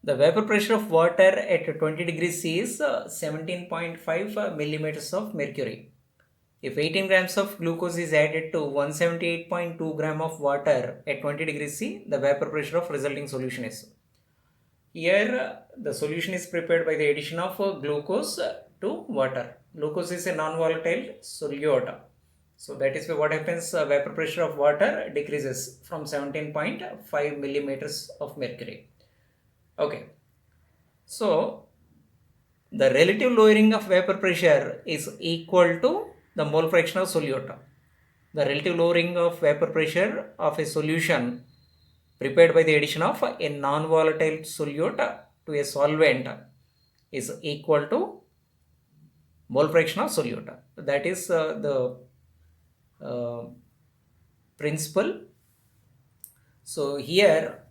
The vapor pressure of water at 20 degrees C is 17.5 millimeters of mercury. If 18 grams of glucose is added to 178.2 gram of water at 20 degrees C, the vapor pressure of resulting solution is. Here the solution is prepared by the addition of glucose to water. Glucose is a non-volatile solute. So that is why what happens, vapor pressure of water decreases from 17.5 millimeters of mercury. Okay. So the relative lowering of vapor pressure is equal to the mole fraction of solute. The relative lowering of vapor pressure of a solution prepared by the addition of a non-volatile solute to a solvent is equal to mole fraction of solute. That is the uh, principle. So here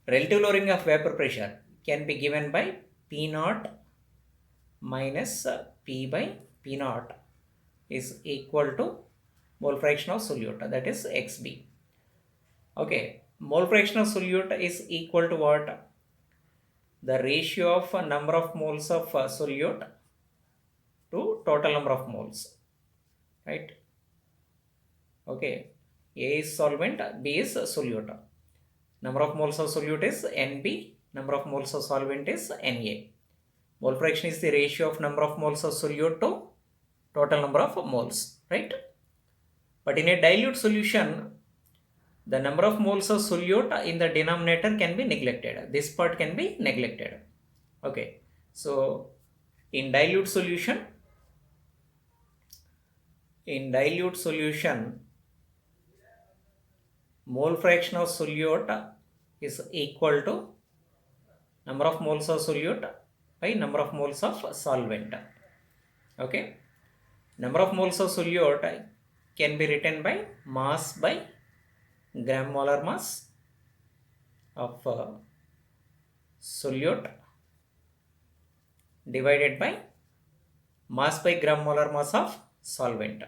relative lowering of vapor pressure can be given by P naught minus P by P naught is equal to mole fraction of solute, that is XB. Okay, mole fraction of solute is equal to what? The ratio of number of moles of solute to total number of moles, right? Okay, A is solvent, B is solute. Number of moles of solute is NB, number of moles of solvent is Na. Mole fraction is the ratio of number of moles of solute to total number of moles, right? But in a dilute solution, the number of moles of solute in the denominator can be neglected. This part can be neglected. Okay, so in dilute solution, mole fraction of solute is equal to number of moles of solute by number of moles of solvent. Okay, number of moles of solute can be written by mass by gram molar mass of solute divided by mass by gram molar mass of solvent.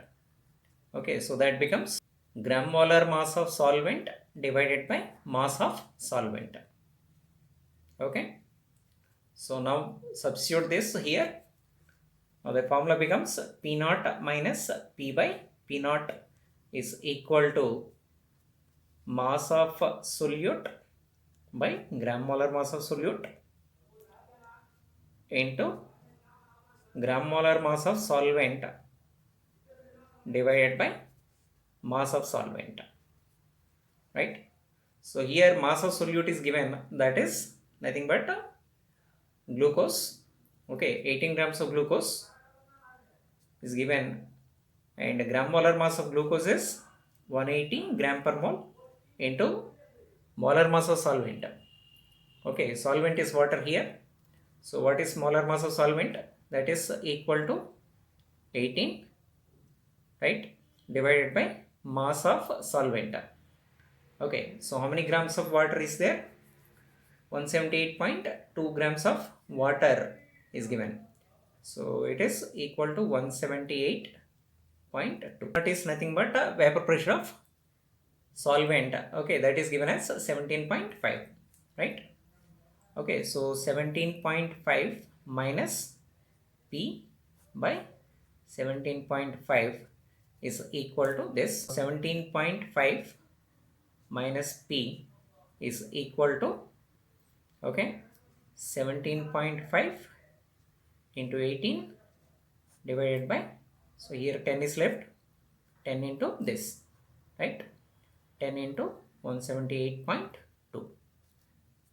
Okay, so that becomes gram molar mass of solvent divided by mass of solvent. Okay, so now substitute this here. Now the formula becomes P naught minus P by P naught is equal to mass of solute by gram molar mass of solute into gram molar mass of solvent divided by mass of solvent, right? So here mass of solute is given, that is nothing but glucose. Okay, 18 grams of glucose is given, and gram molar mass of glucose is 180 gram per mole into molar mass of solvent. Okay, solvent is water here. So what is molar mass of solvent? That is equal to 18, right, divided by mass of solvent. Okay, so how many grams of water is there? 178.2 grams of water is given. So it is equal to 178.2. That is nothing but vapor pressure of solvent. Okay, that is given as 17.5, right? Okay, so 17.5 minus P by 17.5 is equal to this. 17.5 minus P is equal to, okay, 17.5 into 18 divided by, so here 10 is left, 10 into this, right, 10 into 178.2.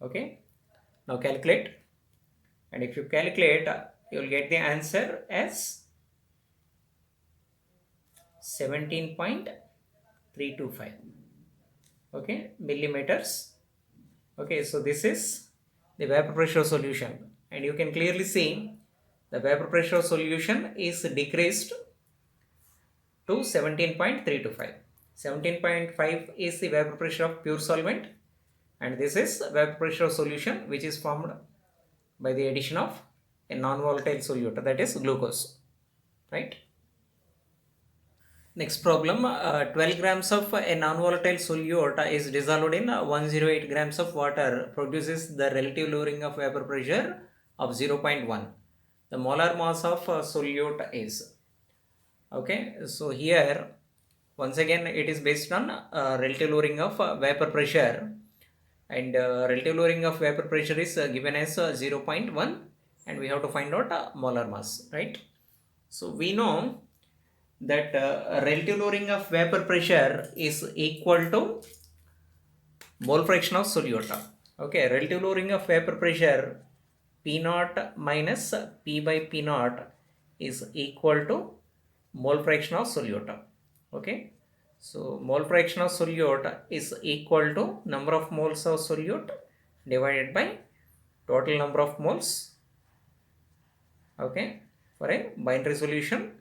Okay, now calculate, and if you calculate, you will get the answer as 17.325, okay, millimeters. Okay, so this is the vapor pressure solution, and you can clearly see the vapor pressure solution is decreased to 17.325. 17.5 is the vapor pressure of pure solvent, and this is vapor pressure solution which is formed by the addition of a non-volatile solute, that is glucose, right? Next problem, 12 grams of a non-volatile solute is dissolved in 108 grams of water, produces the relative lowering of vapor pressure of 0.1. The molar mass of solute is. Okay, so here once again it is based on relative lowering of vapor pressure, and relative lowering of vapor pressure is given as 0.1, and we have to find out molar mass, right? So we know that relative lowering of vapor pressure is equal to mole fraction of solute. Okay, relative lowering of vapor pressure P naught minus P by P naught is equal to mole fraction of solute. Okay, so mole fraction of solute is equal to number of moles of solute divided by total number of moles. Okay, for a binary solution,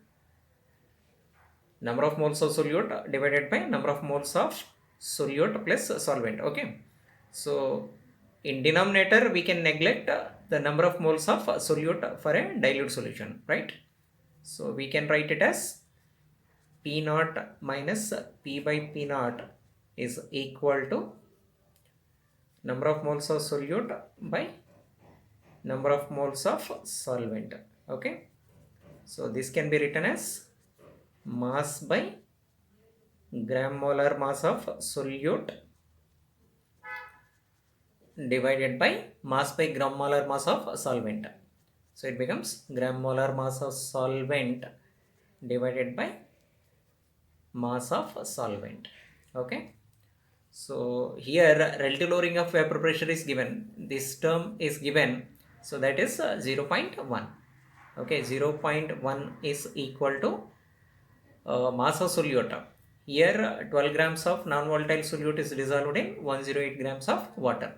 number of moles of solute divided by number of moles of solute plus solvent. Okay, so in denominator we can neglect the number of moles of solute for a dilute solution, right? So we can write it as P naught minus P by P naught is equal to number of moles of solute by number of moles of solvent. Okay, so this can be written as mass by gram molar mass of solute divided by mass by gram molar mass of solvent. So it becomes gram molar mass of solvent divided by mass of solvent. Okay, so here relative lowering of vapor pressure is given, this term is given, so that is 0.1. okay, 0.1 is equal to mass of solute. Here 12 grams of non-volatile solute is dissolved in 108 grams of water.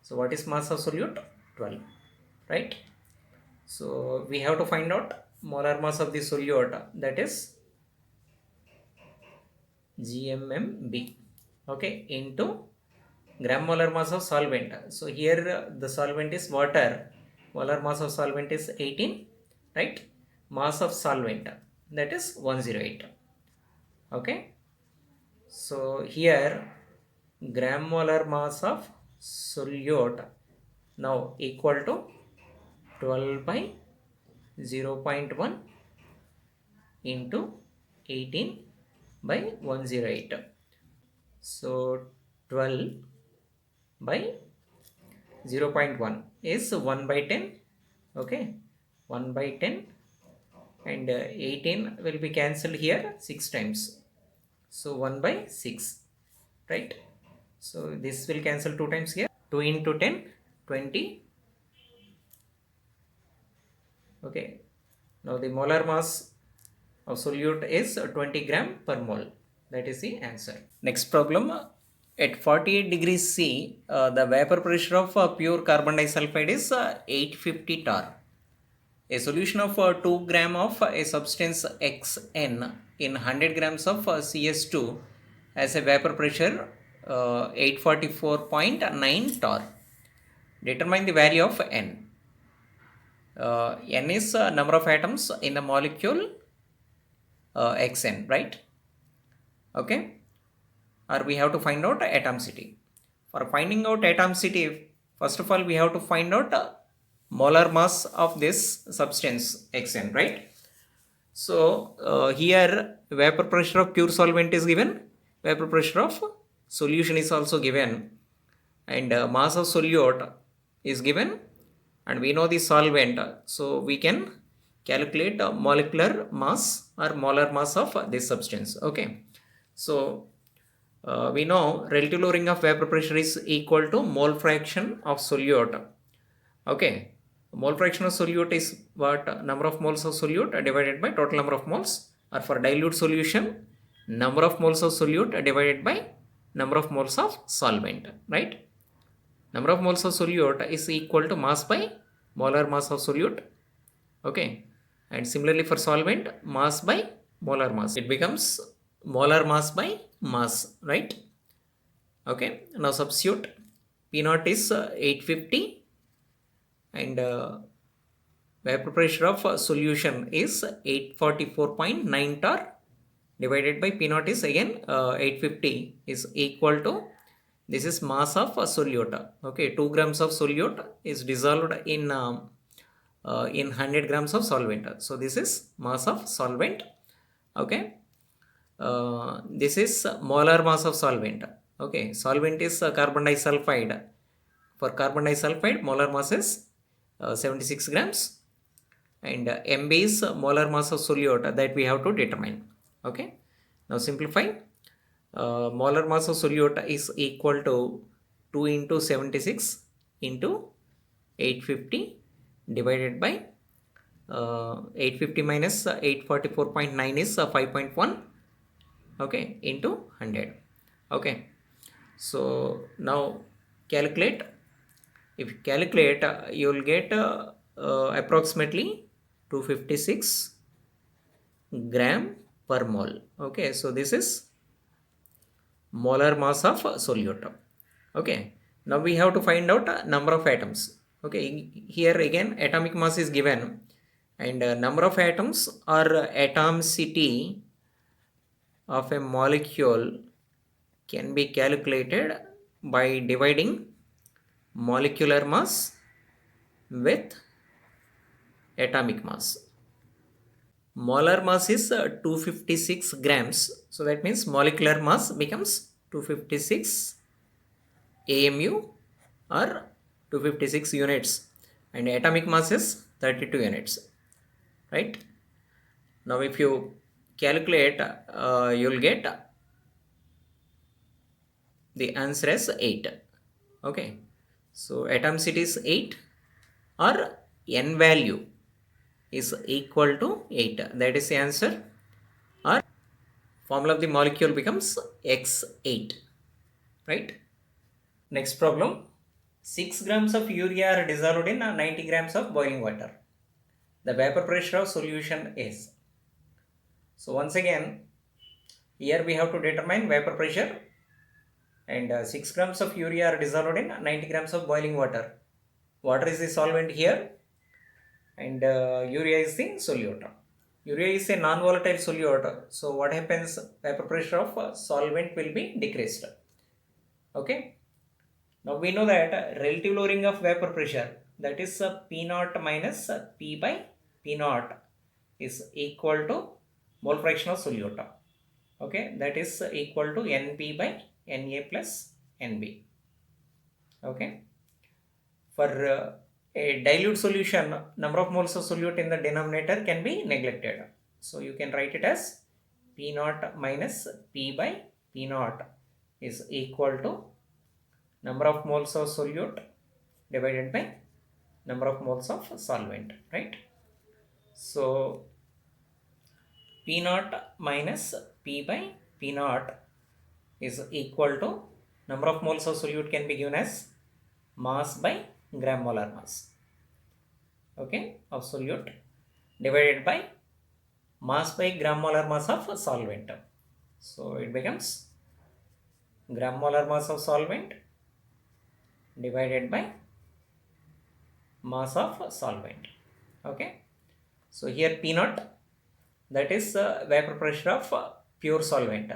So what is mass of solute? 12, right? So we have to find out molar mass of the solute, that is GMMB, okay, into gram molar mass of solvent. So here the solvent is water, molar mass of solvent is 18, right? Mass of solvent, that is 108. Okay, so here gram molar mass of solute now equal to 12 by 0.1 into 18 by 108. So 12 by 0.1 is 1 by 10. Okay, 1 by 10, and 18 will be cancelled here 6 times. So 1 by 6, right? So this will cancel 2 times here. 2 into 10, 20. Okay, now the molar mass of solute is 20 gram per mole. That is the answer. Next problem, at 48 degrees C, the vapor pressure of pure carbon disulfide is 850 torr. A solution of 2 gram of a substance Xn in 100 grams of CS2 has a vapor pressure 844.9 torr. Determine the value of N. N is number of atoms in the molecule Xn, right? Okay, or we have to find out atomicity. For finding out atomicity, first of all we have to find out molar mass of this substance Xn, right? So here vapor pressure of pure solvent is given, vapor pressure of solution is also given, and mass of solute is given, and we know the solvent, so we can calculate molecular mass or molar mass of this substance. Okay, so we know relative lowering of vapor pressure is equal to mole fraction of solute. Okay, mole fraction of solute is what? Number of moles of solute divided by total number of moles, or for dilute solution, number of moles of solute divided by number of moles of solvent, right? Number of moles of solute is equal to mass by molar mass of solute. Okay, and similarly for solvent, mass by molar mass, it becomes molar mass by mass, right? Okay, now substitute. P naught is 850, and vapor pressure of solution is 844.9 torr. divided by P naught is again 850 is equal to, this is mass of solute. Okay, 2 grams of solute is dissolved in 100 grams of solvent. So this is mass of solvent. Okay, this is molar mass of solvent. Okay, solvent is carbon disulfide. For carbon disulfide, molar mass is 76 grams, and MB is molar mass of solute that we have to determine. Okay, now simplify. Molar mass of solute is equal to 2 into 76 into 850 divided by 850 minus 844.9 is 5.1. Okay, into 100. Okay, so now calculate. If you calculate, you will get approximately 256 gram per mole. Okay, so this is molar mass of solute. Okay, now we have to find out number of atoms. Okay, here again atomic mass is given, and number of atoms or atomicity of a molecule can be calculated by dividing molecular mass with atomic mass. Molar mass is 256 grams, so that means molecular mass becomes 256 AMU or 256 units, and atomic mass is 32 units, right? Now if you calculate, you will get the answer is 8. Okay, so atomicity is 8 or n value is equal to 8. That is the answer. Or formula of the molecule becomes X8. Right? Next problem. 6 grams of urea are dissolved in 90 grams of boiling water. The vapor pressure of solution is. So once again, here we have to determine vapor pressure, and 6 grams of urea are dissolved in 90 grams of boiling water. Water is the solvent here, and urea is the solute. Urea is a non-volatile solute, so what happens, vapor pressure of solvent will be decreased. Okay, now we know that relative lowering of vapor pressure, that is P naught minus P by P naught is equal to mole fraction of solute. Okay, that is equal to NP by Na plus Nb. Okay, for a dilute solution, number of moles of solute in the denominator can be neglected. So you can write it as P naught minus P by P naught is equal to number of moles of solute divided by number of moles of solvent, right? So P naught minus P by P naught is equal to number of moles of solute can be given as mass by gram molar mass, okay, of solute divided by mass by gram molar mass of solvent. So it becomes gram molar mass of solvent divided by mass of solvent. Okay, so here P naught, that is vapor pressure of pure solvent.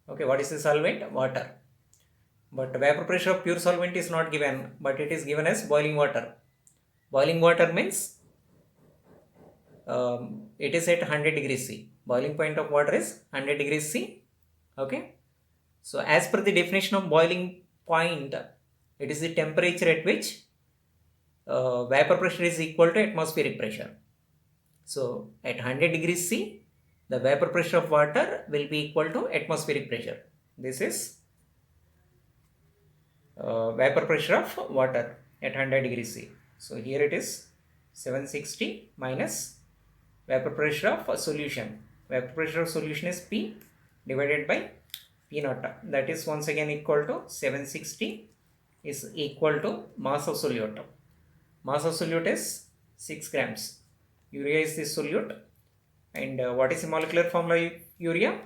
Okay, what is the solvent? Water. But vapor pressure of pure solvent is not given, but it is given as boiling water. Boiling water means it is at 100 degrees C. Boiling point of water is 100 degrees C. Okay, so as per the definition of boiling point, it is the temperature at which vapor pressure is equal to atmospheric pressure. So at 100 degrees C, the vapor pressure of water will be equal to atmospheric pressure. This is vapor pressure of water at 100 degrees C. So here it is 760 minus vapor pressure of solution. Vapor pressure of solution is P divided by P naught. That is once again equal to 760 is equal to mass of solute. Mass of solute is 6 grams. Urea is the solute, and what is the molecular formula urea?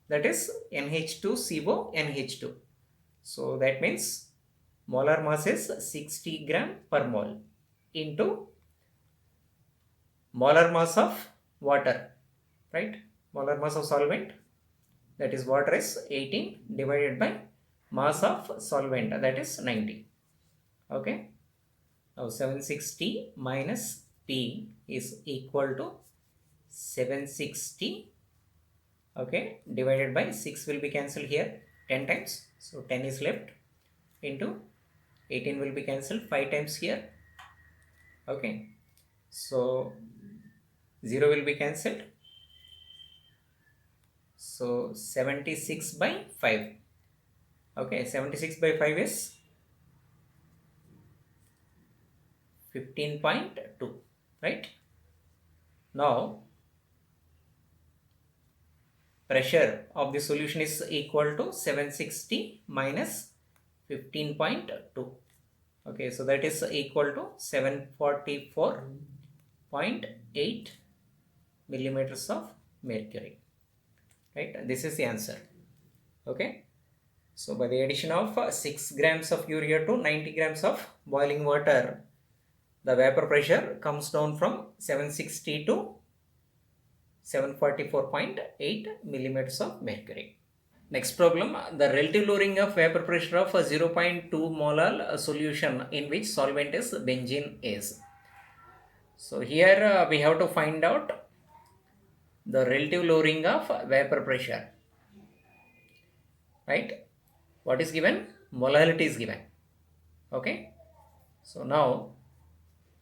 That is NH2CO NH2. So that means molar mass is 60 gram per mole into molar mass of water, right? Molar mass of solvent that is water is 18 divided by mass of solvent, that is 90. Okay. Now 760 minus P is equal to 760, okay, divided by 6 will be cancelled here 10 times. So 10 is left, into 18 will be cancelled 5 times here. Okay. So 0 will be cancelled. So 76 by 5. Okay, 76 by 5 is 15.2, right? Now pressure of the solution is equal to 760 minus 15.2. Okay, so that is equal to 744.8 millimeters of mercury, right? This is the answer. Okay. So by the addition of 6 grams of urea to 90 grams of boiling water, the vapor pressure comes down from 760 to 744.8 millimeters of mercury. Next problem, the relative lowering of vapor pressure of a 0.2 molar solution in which solvent is benzene is. So here we have to find out the relative lowering of vapor pressure, right? What is given? Molality is given. Okay. So now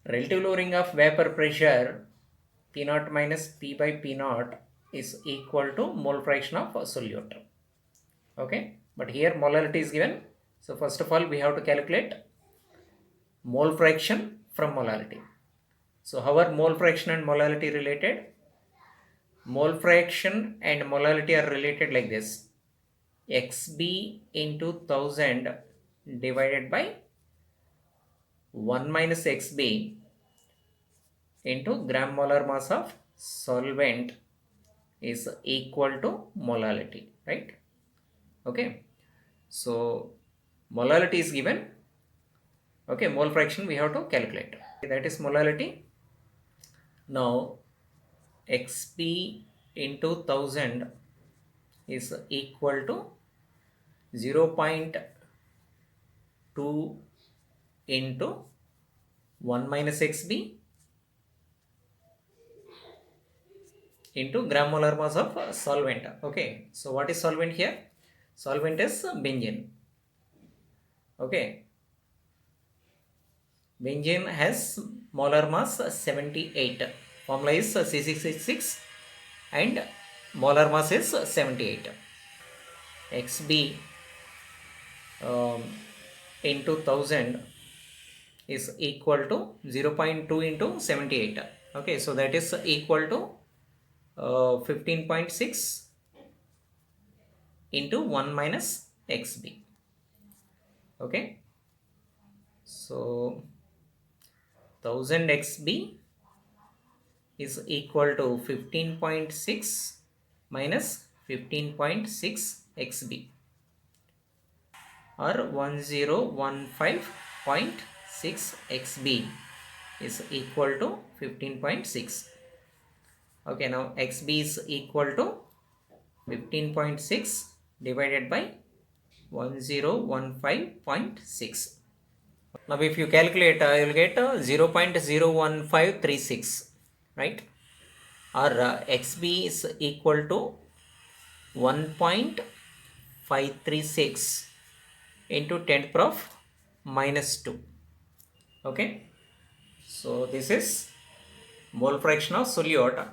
relative lowering of vapor pressure P naught minus P by P naught is equal to mole fraction of solute. Okay, but here molarity is given. So first of all we have to calculate mole fraction from molarity. So how are mole fraction and molality related? Mole fraction and molality are related like this: XB into 1000 divided by 1 minus XB into gram molar mass of solvent is equal to molality, right? Okay, so molality is given. Okay, mole fraction we have to calculate, that is molality. Now XP into 1000 is equal to 0.2 into 1 minus XB into gram molar mass of solvent. Okay, so what is solvent here? Solvent is benzene. Okay, benzene has molar mass 78. Formula is C6H6 and molar mass is 78. XB into 1000 is equal to 0.2 into 78. Okay, so that is equal to 15.6 into 1 minus XB. Okay, so 1000 XB is equal to 15.6 minus 15.6 XB, or 1015.6 XB is equal to 15.6. Okay, now XB is equal to 15.6 divided by 1015.6. Now if you calculate, you will get 0.01536, right? Or XB is equal to 1.536 into 10 power of minus 2. Okay, so this is mole fraction of solute,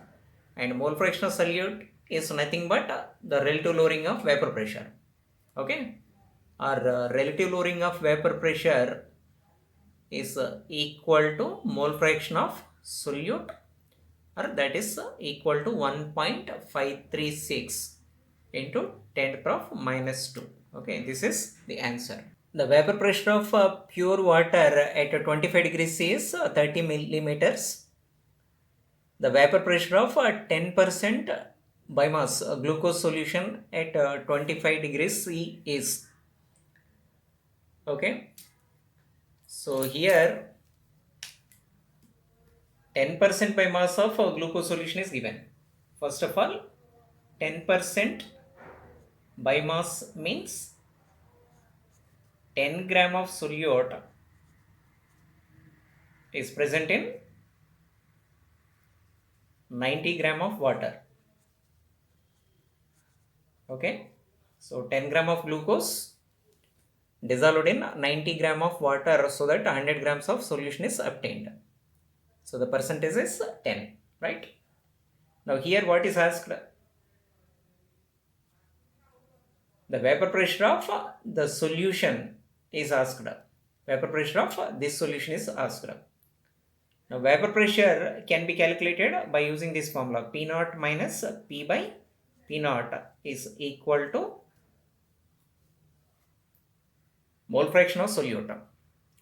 and mole fraction of solute is nothing but the relative lowering of vapor pressure. Okay, our relative lowering of vapor pressure is equal to mole fraction of solute, or that is equal to 1.536 into 10 power of minus 2. Okay, this is the answer. The vapor pressure of pure water at 25 degrees C is 30 millimeters. The vapor pressure of 10% by mass glucose solution at 25 degrees C is. Okay, so here 10% by mass of glucose solution is given. First of all, 10% By mass means 10 gram of solute is present in 90 gram of water. Okay, so 10 gram of glucose dissolved in 90 gram of water so that 100 grams of solution is obtained. So the percentage is 10, right? Now here what is asked? The vapor pressure of the solution is asked. Vapor pressure of this solution is asked. Now vapor pressure can be calculated by using this formula. P naught minus P by P naught is equal to mole fraction of solute.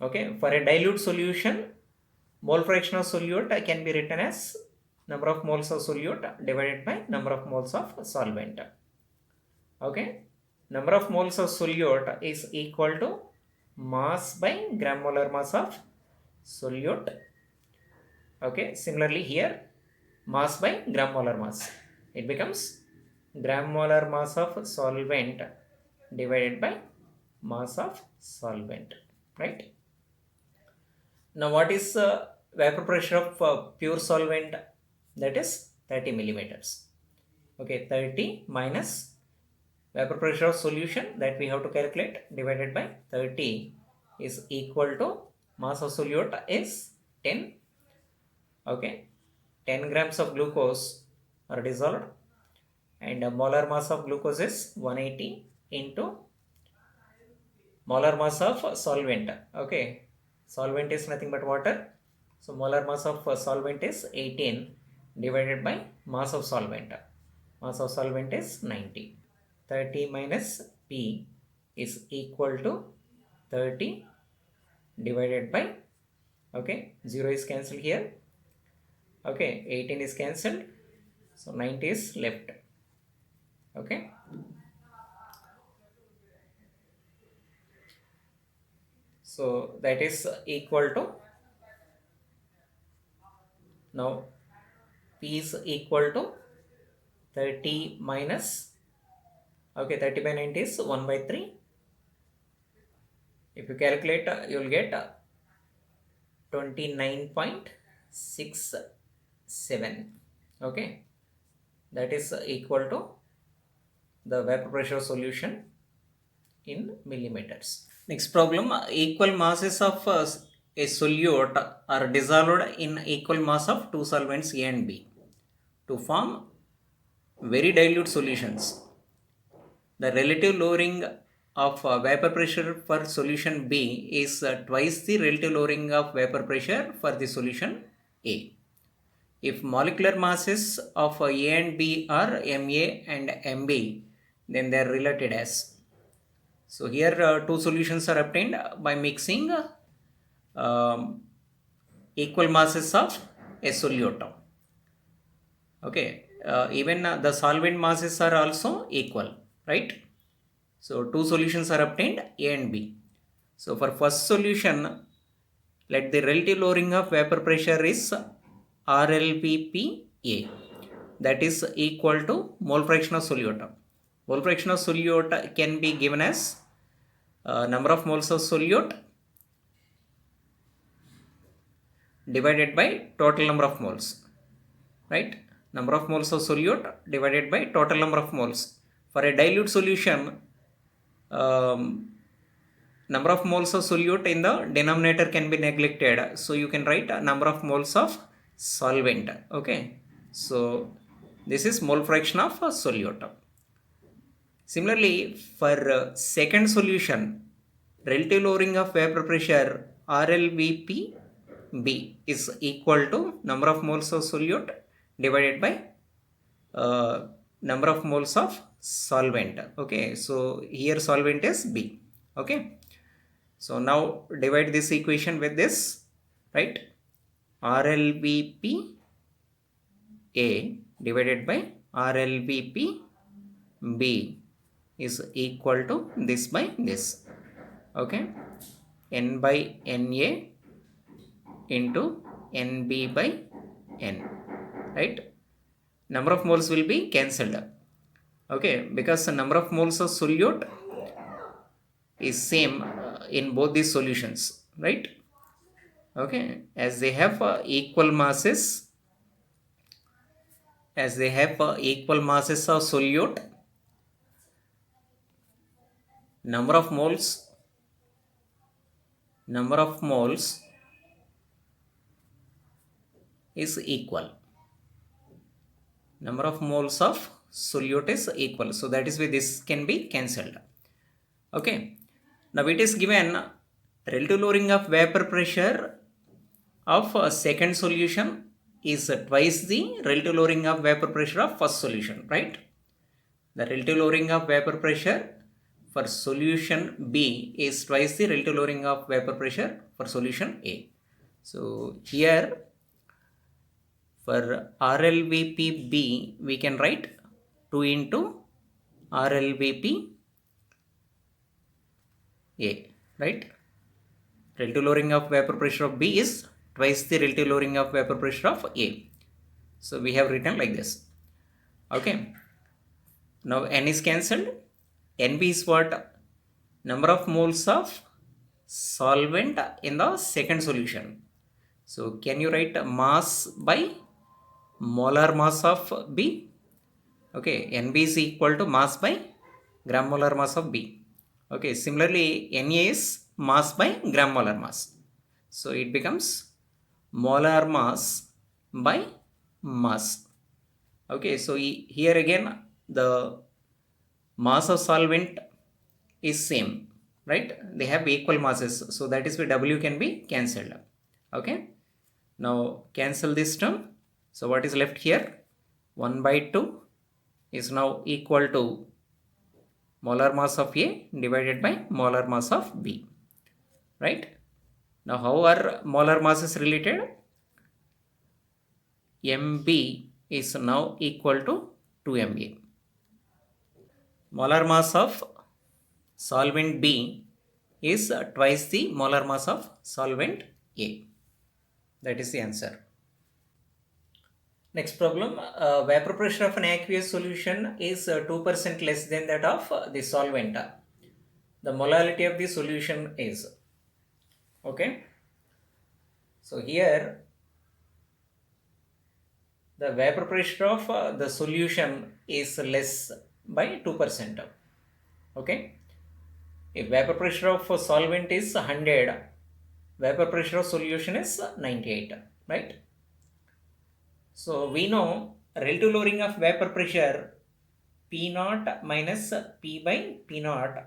Okay, for a dilute solution, mole fraction of solute can be written as number of moles of solute divided by number of moles of solvent. Okay, number of moles of solute is equal to mass by gram molar mass of solute. Okay, similarly here mass by gram molar mass. It becomes gram molar mass of solvent divided by mass of solvent, right? Now what is vapor pressure of pure solvent? That is 30 millimeters. Okay, 30 minus vapor pressure of solution that we have to calculate divided by 30 is equal to mass of solute is 10. Okay, 10 grams of glucose are dissolved and molar mass of glucose is 180 into molar mass of solvent. Okay, solvent is nothing but water, so molar mass of solvent is 18 divided by mass of solvent. Mass of solvent is 90. 30 minus P is equal to 30 divided by, okay, 0 is cancelled here. Okay, 18 is cancelled, so 90 is left. Okay, so that is equal to, now P is equal to 30 minus, okay, 30 by 90 is 1 by 3. If you calculate, you will get 29.67. Okay, that is equal to the vapor pressure solution in millimeters. Next problem, equal masses of a solute are dissolved in equal mass of two solvents A and B to form very dilute solutions. The relative lowering of vapor pressure for solution B is twice the relative lowering of vapor pressure for the solution A. If molecular masses of A and B are Ma and Mb, then they are related as. So here two solutions are obtained by mixing equal masses of a solute. Okay, even the solvent masses are also equal, right? So two solutions are obtained, A and B. So for first solution, let the relative lowering of vapor pressure is RLVPA, that is equal to mole fraction of solute. Mole fraction of solute can be given as number of moles of solute divided by total number of moles, right? Number of moles of solute divided by total number of moles. For a dilute solution, number of moles of solute in the denominator can be neglected, so you can write number of moles of solvent. Okay, so this is mole fraction of solute. Similarly, for second solution, relative lowering of vapor pressure RLVP B is equal to number of moles of solute divided by number of moles of solvent. Okay, so here solvent is B. Okay, so now divide this equation with this, right? RLVP A divided by RLVP B is equal to this by this. Okay, N by Na into Nb by N, right? Number of moles will be cancelled. Okay, because the number of moles of solute is same in both these solutions, right? Okay, as they have equal masses, of solute, number of moles is equal. Number of moles of solute is equal, so that is why this can be cancelled. Okay, now it is given relative lowering of vapor pressure of a second solution is twice the relative lowering of vapor pressure of first solution, right? The relative lowering of vapor pressure for solution B is twice the relative lowering of vapor pressure for solution A. So here for RLVP B we can write 2 into RLVP A, right? Relative lowering of vapor pressure of B is twice the relative lowering of vapor pressure of A. So we have written like this. Okay, now N is cancelled. NB is what? Number of moles of solvent in the second solution. So can you write mass by molar mass of B? Okay, NB is equal to mass by gram molar mass of B. Okay, similarly Na is mass by gram molar mass. So it becomes molar mass by mass. Okay, so here again the mass of solvent is same, right? They have equal masses, so that is why W can be cancelled. Okay, now cancel this term. So what is left here? 1 by 2 is now equal to molar mass of A divided by molar mass of B, right? Now how are molar masses related? Mb is now equal to 2Ma. Molar mass of solvent B is twice the molar mass of solvent A. That is the answer. Next problem, vapor pressure of an aqueous solution is 2% less than that of the solvent. The molality of the solution is. Okay, so here the vapor pressure of the solution is less by 2%. Okay, if vapor pressure of solvent is 100, vapor pressure of solution is 98, right? So we know relative lowering of vapor pressure P naught minus P by P naught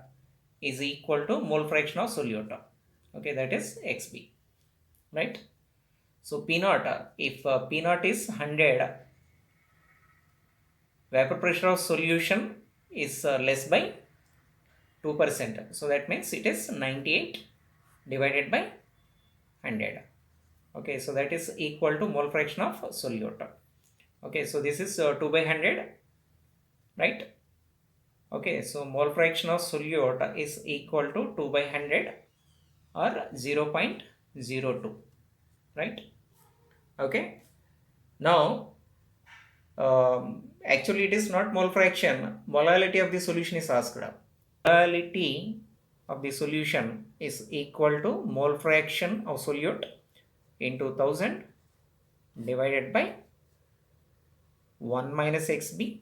is equal to mole fraction of solute. Okay, that is XB, right? So P naught, if P naught is 100, vapor pressure of solution is less by 2%. So that means it is 98 divided by 100. Okay, so that is equal to mole fraction of solute. Okay, so this is 2 by 100, right? Okay, so mole fraction of solute is equal to 2 by 100 or 0.02, right? Okay, now actually it is not mole fraction, molality of the solution is asked. Molality of the solution is equal to mole fraction of solute into 1000 divided by 1 minus XB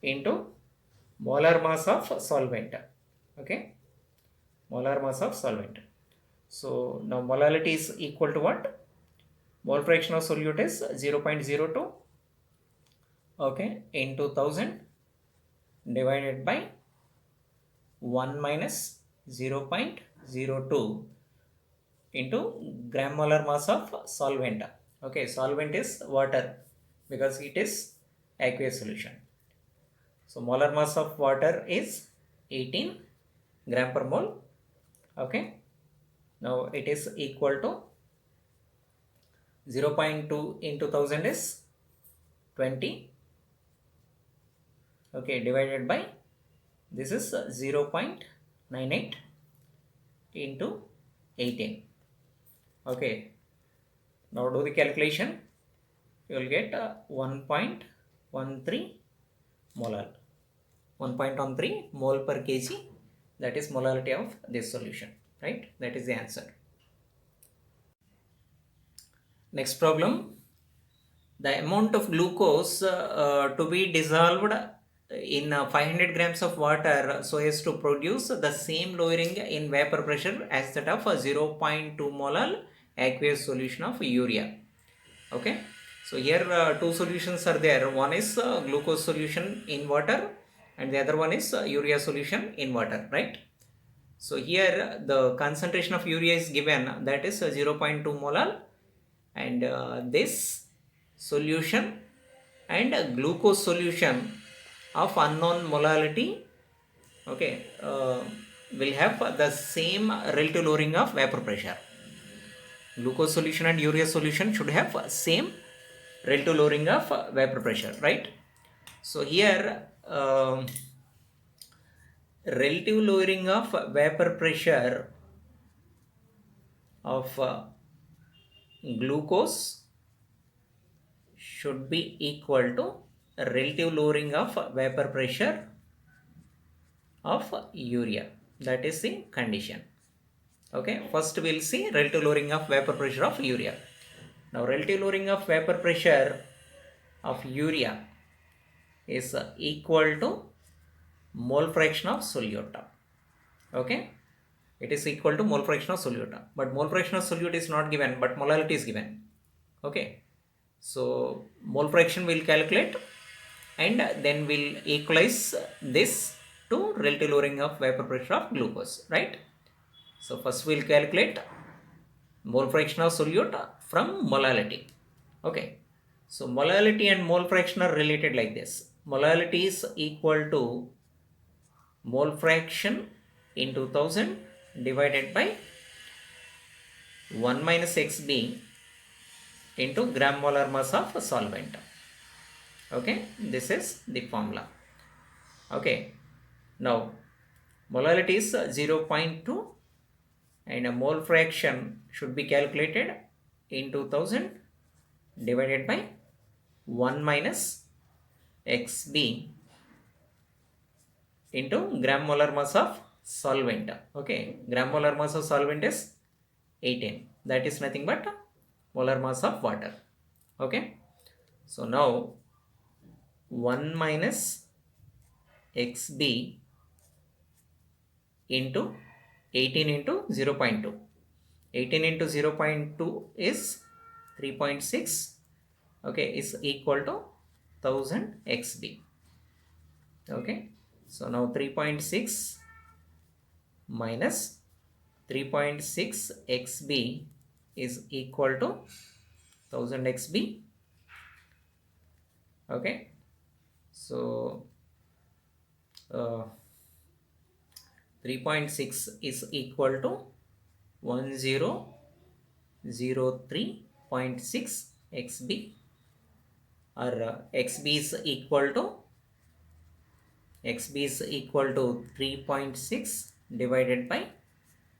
into molar mass of solvent. Okay, molar mass of solvent. So now molality is equal to what? Mole fraction of solute is 0.02, okay, into 1000 divided by 1 minus 0.02 into gram molar mass of solvent. Okay, solvent is water because it is aqueous solution. So molar mass of water is 18 gram per mole. Okay, now it is equal to 0.2 into 1000 is 20. Okay, divided by this is 0.98 into 18. Okay, now do the calculation. You will get 1.13 molar. 1.13 mole per kg, that is molality of this solution, right? That is the answer. Next problem. The amount of glucose to be dissolved in 500 grams of water so as to produce the same lowering in vapor pressure as that of a 0.2 molar aqueous solution of urea. Okay, so here two solutions are there. One is glucose solution in water and the other one is urea solution in water, right? So here the concentration of urea is given, that is 0.2 molar, and this solution and glucose solution of unknown molality, okay, will have the same relative lowering of vapor pressure. Glucose solution and urea solution should have same relative lowering of vapor pressure, right? So here relative lowering of vapor pressure of glucose should be equal to relative lowering of vapor pressure of urea. That is the condition. Okay, first we'll see relative lowering of vapor pressure of urea. Now relative lowering of vapor pressure of urea is equal to mole fraction of solute. Okay, it is equal to mole fraction of solute, but mole fraction of solute is not given, but molality is given. Okay, so mole fraction will calculate and then we'll equalize this to relative lowering of vapor pressure of glucose, right? So first we'll calculate mole fraction of solute from molality. Okay, so molality and mole fraction are related like this. Molality is equal to mole fraction into 1000 divided by 1 minus xb into gram molar mass of solvent. Okay, this is the formula. Okay, now molality is 0.2 and a mole fraction should be calculated into 1000 divided by 1 minus xb into gram molar mass of solvent. Okay, gram molar mass of solvent is 18. That is nothing but molar mass of water. Okay, so now 1 minus xb into 18 into 0.2. 18 into 0.2 is 3.6. Okay, is equal to 1000 xb. Okay, so now 3.6 minus 3.6 xb is equal to 1000 xb. Okay, so 3.6 is equal to 1003.6 xb, or xb is equal to 3.6 divided by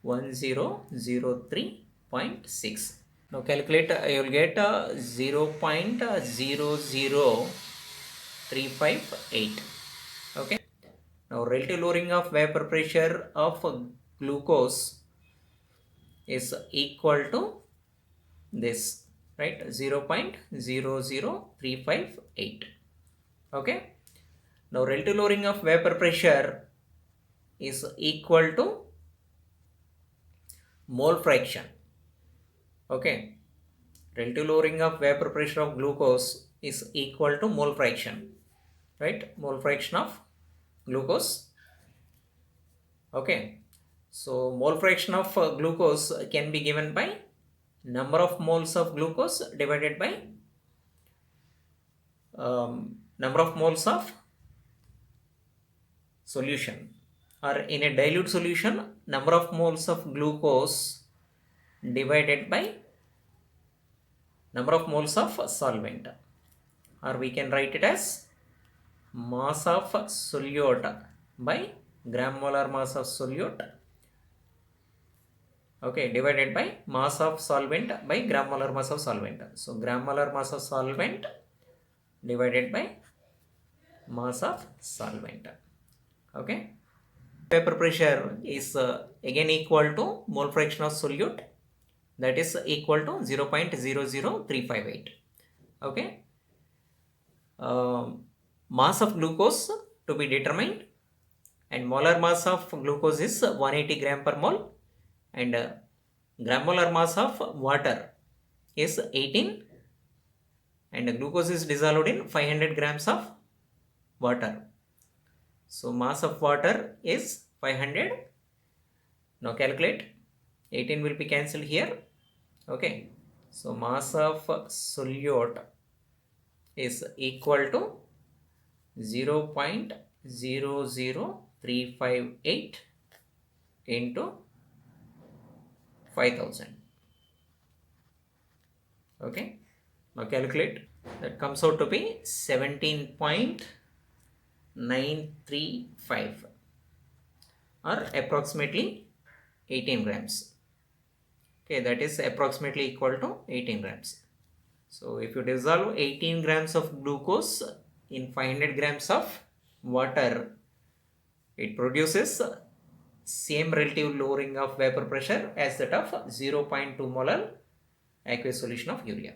1003.6. Now calculate, you will get 0.00358. Okay, now relative lowering of vapor pressure of glucose is equal to this, right? 0.00358. Okay, now relative lowering of vapor pressure is equal to mole fraction. Okay, relative lowering of vapor pressure of glucose is equal to mole fraction, right? Mole fraction of glucose. Okay, so mole fraction of glucose can be given by number of moles of glucose divided by number of moles of solution, or in a dilute solution, number of moles of glucose divided by number of moles of solvent, or we can write it as mass of solute by gram molar mass of solute, okay, divided by mass of solvent by gram molar mass of solvent. So gram molar mass of solvent divided by mass of solvent. Okay. Vapor pressure is again equal to mole fraction of solute, that is equal to 0.00358. Okay. Mass of glucose to be determined, and molar mass of glucose is 180 gram per mole, and granular mass of water is 18, and glucose is dissolved in 500 grams of water. So mass of water is 500. Now calculate. 18 will be cancelled here. Okay. So mass of solute is equal to 0.00358 into 5000. Okay. Now calculate. That comes out to be 17.935 or approximately 18 grams. Okay, that is approximately equal to 18 grams. So if you dissolve 18 grams of glucose in 500 grams of water, it produces same relative lowering of vapor pressure as that of 0.2 molar aqueous solution of urea.